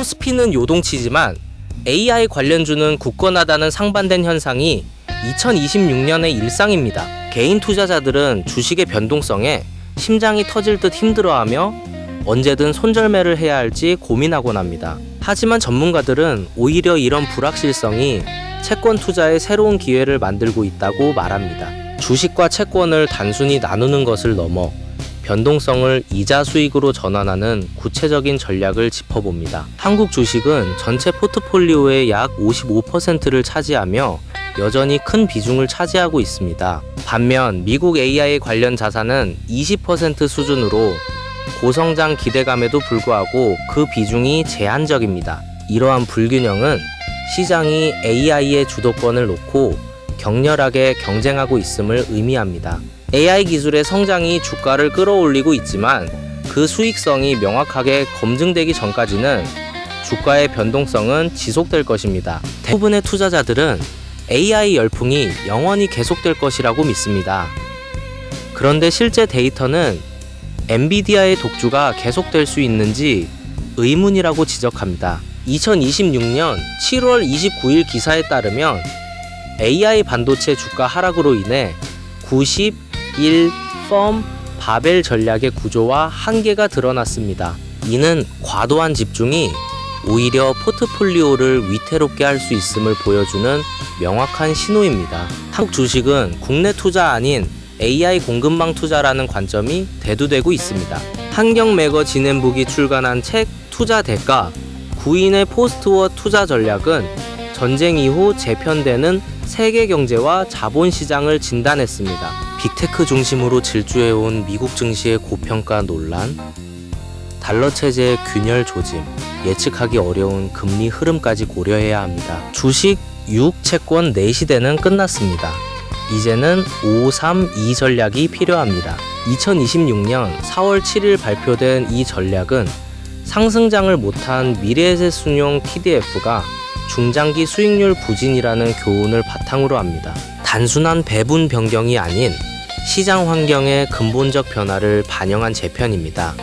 코스피는 요동치지만 AI 관련주는 굳건하다는 상반된 현상이 2026년의 일상입니다. 개인 투자자들은 주식의 변동성에 심장이 터질 듯 힘들어하며 언제든 손절매를 해야 할지 고민하곤 합니다. 하지만 전문가들은 오히려 이런 불확실성이 채권 투자의 새로운 기회를 만들고 있다고 말합니다. 주식과 채권을 단순히 나누는 것을 넘어 변동성을 이자 수익으로 전환하는 구체적인 전략을 짚어봅니다. 한국 주식은 전체 포트폴리오의 약 55%를 차지하며 여전히 큰 비중을 차지하고 있습니다. 반면 미국 AI 관련 자산은 20% 수준으로 고성장 기대감에도 불구하고 그 비중이 제한적입니다. 이러한 불균형은 시장이 AI의 주도권을 놓고 격렬하게 경쟁하고 있음을 의미합니다. AI 기술의 성장이 주가를 끌어올리고 있지만 그 수익성이 명확하게 검증되기 전까지는 주가의 변동성은 지속될 것입니다. 대부분의 투자자들은 AI 열풍이 영원히 계속될 것이라고 믿습니다. 그런데 실제 데이터는 엔비디아의 독주가 계속될 수 있는지 의문이라고 지적합니다. 2026년 7월 29일 기사에 따르면 AI 반도체 주가 하락으로 인해 91펌 바벨 전략의 구조와 한계가 드러났습니다. 이는 과도한 집중이 오히려 포트폴리오를 위태롭게 할 수 있음을 보여주는 명확한 신호입니다. 한국 주식은 국내 투자 아닌 AI 공급망 투자라는 관점이 대두되고 있습니다. 한경 매거진앤북이 출간한 책 투자 대가 구인의 포스트워 투자 전략은 전쟁 이후 재편되는 세계 경제와 자본시장을 진단했습니다. 빅테크 중심으로 질주해온 미국 증시의 고평가 논란, 달러 체제의 균열 조짐, 예측하기 어려운 금리 흐름까지 고려해야 합니다. 주식, 유혹 채권 내시대는 끝났습니다. 이제는 532 전략이 필요합니다. 2026년 4월 7일 발표된 이 전략은 상승장을 못한 미래에셋 순용 TDF가 중장기 수익률 부진이라는 교훈을 바탕으로 합니다. 단순한 배분 변경이 아닌 시장 환경의 근본적 변화를 반영한 재편입니다.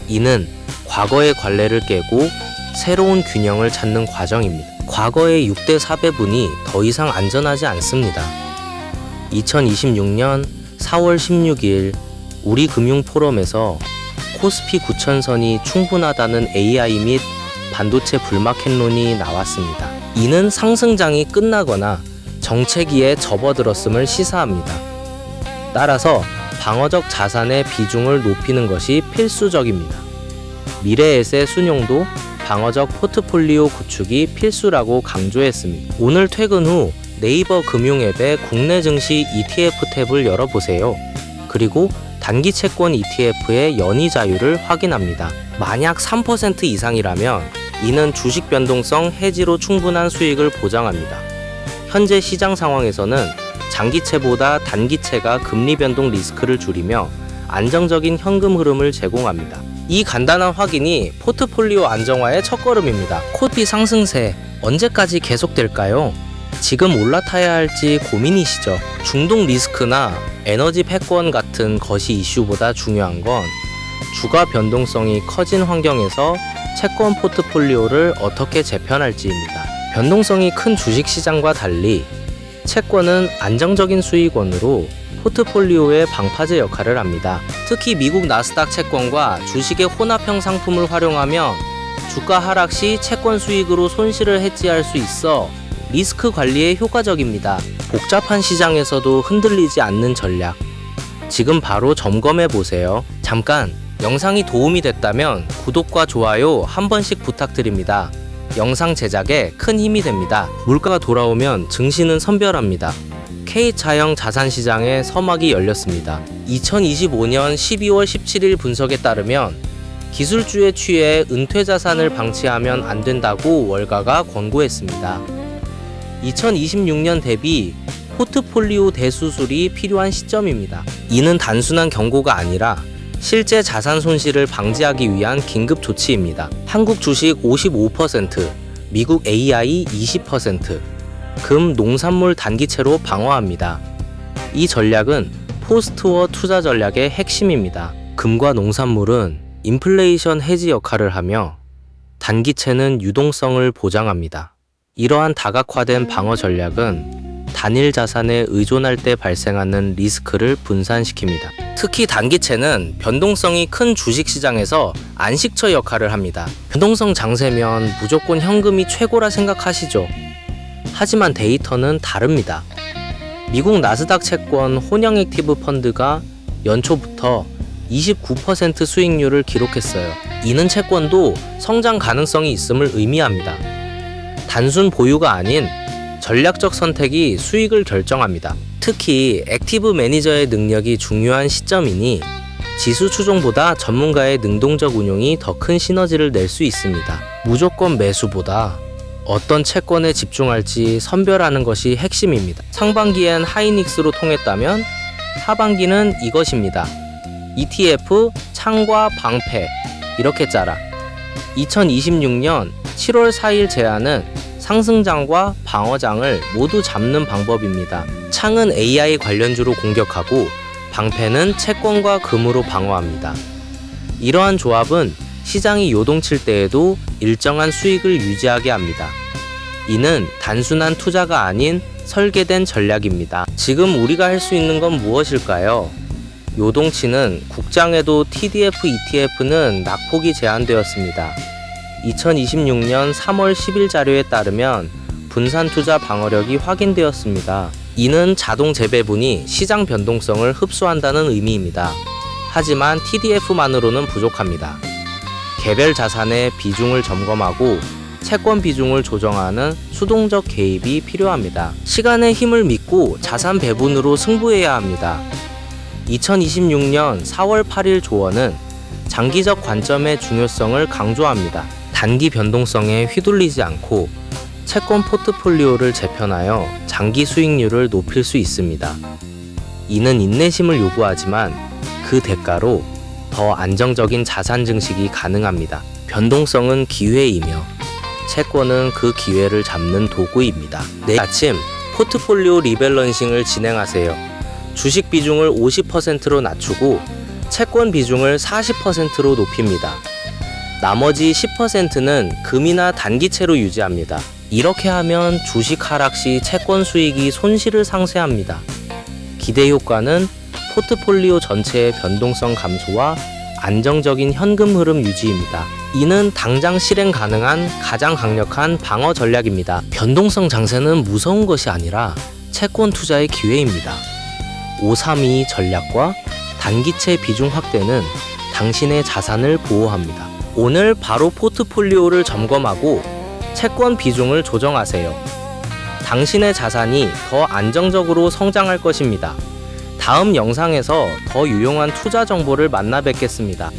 이는 과거의 관례를 깨고 새로운 균형을 찾는 과정입니다. 과거의 6대 4배분이 더 이상 안전하지 않습니다. 2026년 4월 16일 우리금융포럼에서 코스피 9000선이 충분하다는 AI 및 반도체 불마켓론이 나왔습니다. 이는 상승장이 끝나거나 정체기에 접어들었음을 시사합니다. 따라서 방어적 자산의 비중을 높이는 것이 필수적입니다. 미래에셋 순용도 방어적 포트폴리오 구축이 필수라고 강조했습니다. 오늘 퇴근 후 네이버 금융앱의 국내 증시 ETF 탭을 열어보세요. 그리고 단기 채권 ETF의 연이 자율을 확인합니다. 만약 3% 이상이라면 이는 주식 변동성 해지로 충분한 수익을 보장합니다. 현재 시장 상황에서는 장기채보다 단기채가 금리 변동 리스크를 줄이며 안정적인 현금 흐름을 제공합니다. 이 간단한 확인이 포트폴리오 안정화의 첫걸음입니다. 코스피 상승세 언제까지 계속될까요? 지금 올라타야 할지 고민이시죠? 중동 리스크나 에너지 패권 같은 거시 이슈보다 중요한 건 주가 변동성이 커진 환경에서 채권 포트폴리오를 어떻게 재편할지입니다. 변동성이 큰 주식시장과 달리 채권은 안정적인 수익원으로 포트폴리오의 방파제 역할을 합니다. 특히 미국 나스닥 채권과 주식의 혼합형 상품을 활용하면 주가 하락 시 채권 수익으로 손실을 해지할 수 있어 리스크 관리에 효과적입니다. 복잡한 시장에서도 흔들리지 않는 전략. 지금 바로 점검해 보세요. 잠깐, 영상이 도움이 됐다면 구독과 좋아요 한 번씩 부탁드립니다. 영상 제작에 큰 힘이 됩니다. 물가가 돌아오면 증시는 선별합니다. K차형 자산시장의 서막이 열렸습니다. 2025년 12월 17일 분석에 따르면 기술주에 취해 은퇴자산을 방치하면 안 된다고 월가가 권고했습니다. 2026년 대비 포트폴리오 대수술이 필요한 시점입니다. 이는 단순한 경고가 아니라 실제 자산 손실을 방지하기 위한 긴급 조치입니다. 한국 주식 55%, 미국 AI 20%, 금, 농산물 단기채로 방어합니다. 이 전략은 포스트워 투자 전략의 핵심입니다. 금과 농산물은 인플레이션 해지 역할을 하며 단기채는 유동성을 보장합니다. 이러한 다각화된 방어 전략은 단일 자산에 의존할 때 발생하는 리스크를 분산시킵니다. 특히 단기채는 변동성이 큰 주식시장에서 안식처 역할을 합니다. 변동성 장세면 무조건 현금이 최고라 생각하시죠? 하지만 데이터는 다릅니다. 미국 나스닥 채권 혼영 액티브 펀드가 연초부터 29% 수익률을 기록했어요. 이는 채권도 성장 가능성이 있음을 의미합니다. 단순 보유가 아닌 전략적 선택이 수익을 결정합니다. 특히 액티브 매니저의 능력이 중요한 시점이니 지수 추종보다 전문가의 능동적 운용이 더 큰 시너지를 낼 수 있습니다. 무조건 매수보다 어떤 채권에 집중할지 선별하는 것이 핵심입니다. 상반기엔 하이닉스로 통했다면 하반기는 이것입니다. ETF, 창과 방패 이렇게 짜라. 2026년 7월 4일 제안은 상승장과 방어장을 모두 잡는 방법입니다. 창은 AI 관련주로 공격하고 방패는 채권과 금으로 방어합니다. 이러한 조합은 시장이 요동칠 때에도 일정한 수익을 유지하게 합니다. 이는 단순한 투자가 아닌 설계된 전략입니다. 지금 우리가 할 수 있는 건 무엇일까요? 요동치는 국장에도 TDF, ETF는 낙폭이 제한되었습니다. 2026년 3월 10일 자료에 따르면 분산 투자 방어력이 확인되었습니다. 이는 자동 재배분이 시장 변동성을 흡수한다는 의미입니다. 하지만 TDF만으로는 부족합니다. 개별 자산의 비중을 점검하고 채권 비중을 조정하는 수동적 개입이 필요합니다. 시간의 힘을 믿고 자산 배분으로 승부해야 합니다. 2026년 4월 8일 조언은 장기적 관점의 중요성을 강조합니다. 단기 변동성에 휘둘리지 않고 채권 포트폴리오를 재편하여 장기 수익률을 높일 수 있습니다. 이는 인내심을 요구하지만 그 대가로 더 안정적인 자산 증식이 가능합니다. 변동성은 기회이며 채권은 그 기회를 잡는 도구입니다. 내일 아침 포트폴리오 리밸런싱을 진행하세요. 주식 비중을 50%로 낮추고 채권 비중을 40%로 높입니다. 나머지 10%는 금이나 단기채로 유지합니다. 이렇게 하면 주식 하락 시 채권 수익이 손실을 상쇄합니다. 기대 효과는 포트폴리오 전체의 변동성 감소와 안정적인 현금 흐름 유지입니다. 이는 당장 실행 가능한 가장 강력한 방어 전략입니다. 변동성 장세는 무서운 것이 아니라 채권 투자의 기회입니다. 532 전략과 단기채 비중 확대는 당신의 자산을 보호합니다. 오늘 바로 포트폴리오를 점검하고 채권 비중을 조정하세요. 당신의 자산이 더 안정적으로 성장할 것입니다. 다음 영상에서 더 유용한 투자 정보를 만나 뵙겠습니다.